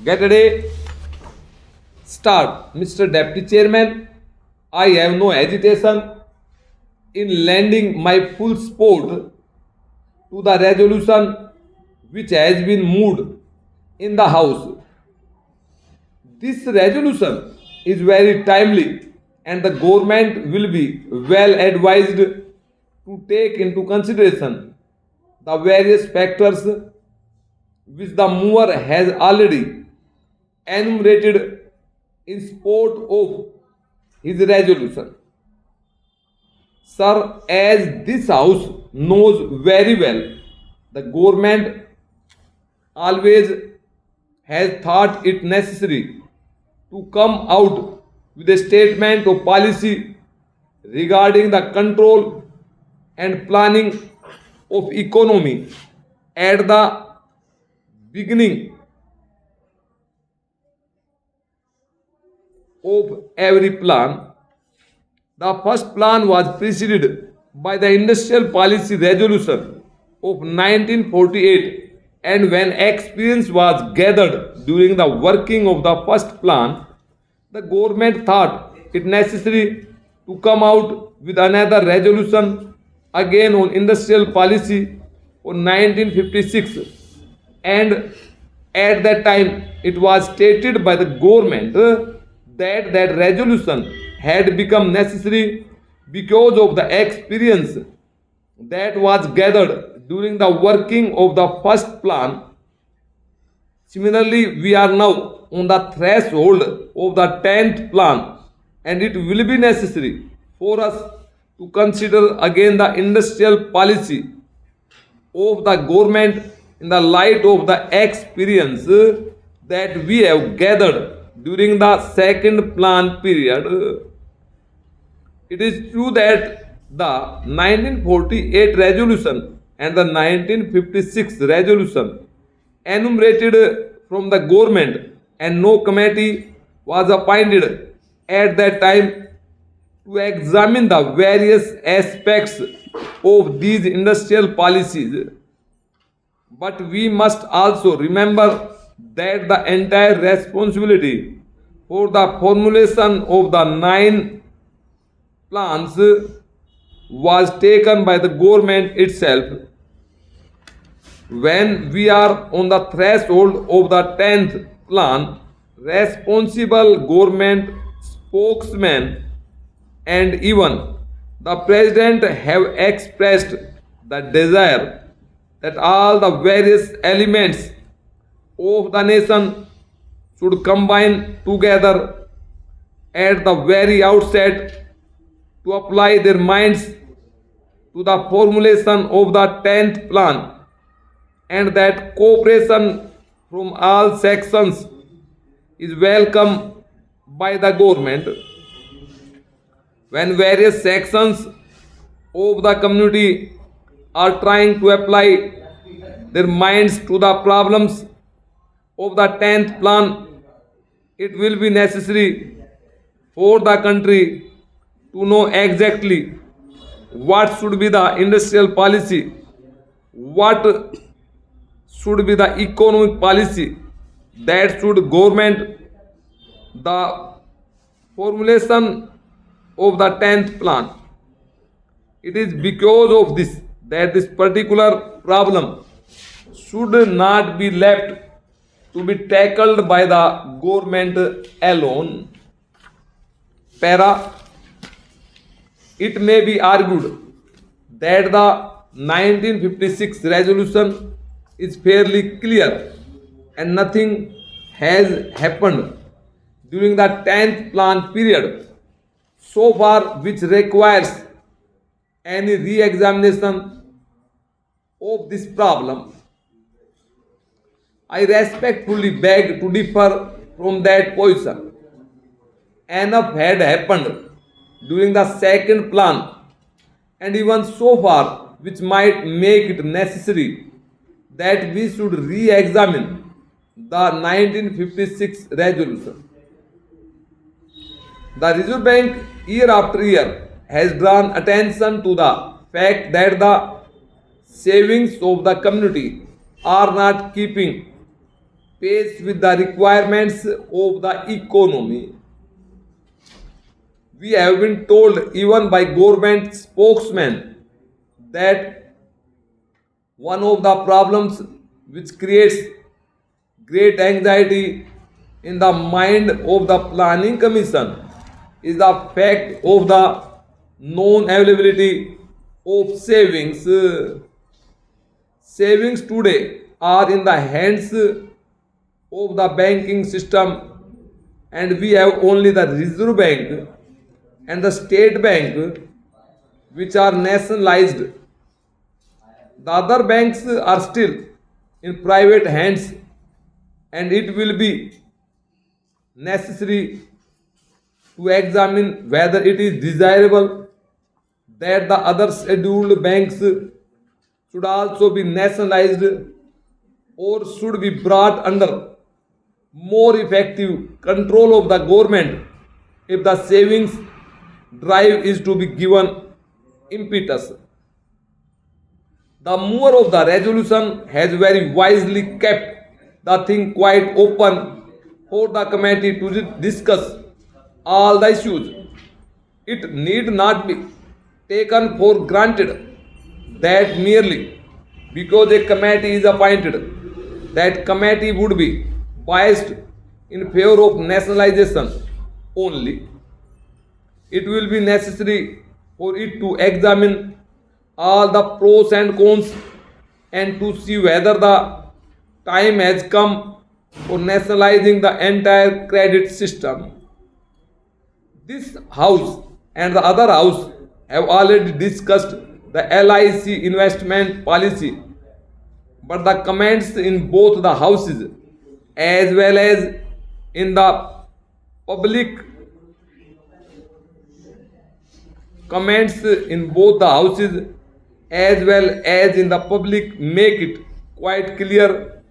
Get ready. Start. Mr. Deputy Chairman, I have no hesitation in lending my full support to the resolution which has been moved in the House. This resolution is very timely and the government will be well advised to take into consideration the various factors which the mover has already enumerated in support of his resolution. Sir, as this House knows very well, the government always has thought it necessary to come out with a statement of policy regarding the control and planning of economy at the beginning of every plan. The first plan was preceded by the Industrial Policy Resolution of 1948, and when experience was gathered during the working of the first plan, the government thought it necessary to come out with another resolution again on industrial policy of 1956, and at that time it was stated by the government that resolution had become necessary because of the experience that was gathered during the working of the first plan. Similarly, we are now on the threshold of the 10th plan, and it will be necessary for us to consider again the industrial policy of the government in the light of the experience that we have gathered during the second plan period. It is true that the 1948 resolution and the 1956 resolution enumerated from the government, and no committee was appointed at that time to examine the various aspects of these industrial policies. But we must also remember that the entire responsibility for the formulation of the 9 plans was taken by the government itself. When we are on the threshold of the 10th plan, responsible government spokesmen and even the president have expressed the desire that all the various elements of the nation should combine together at the very outset to apply their minds to the formulation of the 10th plan, and that cooperation from all sections is welcome by the government. When various sections of the community are trying to apply their minds to the problems of the 10th plan, it will be necessary for the country to know exactly what should be the industrial policy, what should be the economic policy that should government the formulation of the 10th plan. It is because of this that this particular problem should not be left to be tackled by the government alone. Para, it may be argued that the 1956 resolution is fairly clear and nothing has happened during the 10th plan period so far which requires any re-examination of this problem. I respectfully beg to differ from that position. Enough had happened during the second plan, and even so far which might make it necessary that we should re-examine the 1956 resolution. The Reserve Bank year after year has drawn attention to the fact that the savings of the community are not keeping pace with the requirements of the economy. We have been told even by government spokesmen that one of the problems which creates great anxiety in the mind of the planning commission is the fact of the non availability of savings. Savings today are in the hands of the banking system, and we have only the Reserve Bank and the State Bank which are nationalized. The other banks are still in private hands, and it will be necessary to examine whether it is desirable that the other scheduled banks should also be nationalized or should be brought under more effective control of the government if the savings drive is to be given impetus. The mover of the resolution has very wisely kept the thing quite open for the committee to discuss all the issues. It need not be taken for granted that merely because a committee is appointed, that committee would be biased in favor of nationalization only. It will be necessary for it to examine all the pros and cons and to see whether the time has come for nationalizing the entire credit system. This house and the other house have already discussed the LIC investment policy, but the comments in both the houses as well as in the public comments in both the houses as well as in the public make it quite clear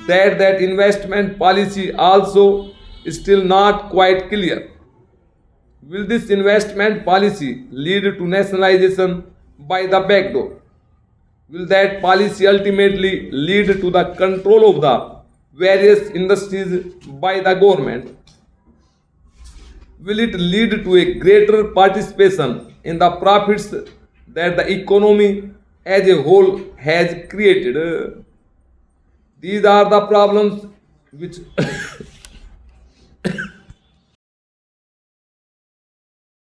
that that investment policy also is still not quite clear. Will this investment policy lead to nationalization by the back door? Will that policy ultimately lead to the control of the various industries by the government? Will it lead to a greater participation in the profits that the economy as a whole has created? These are the problems which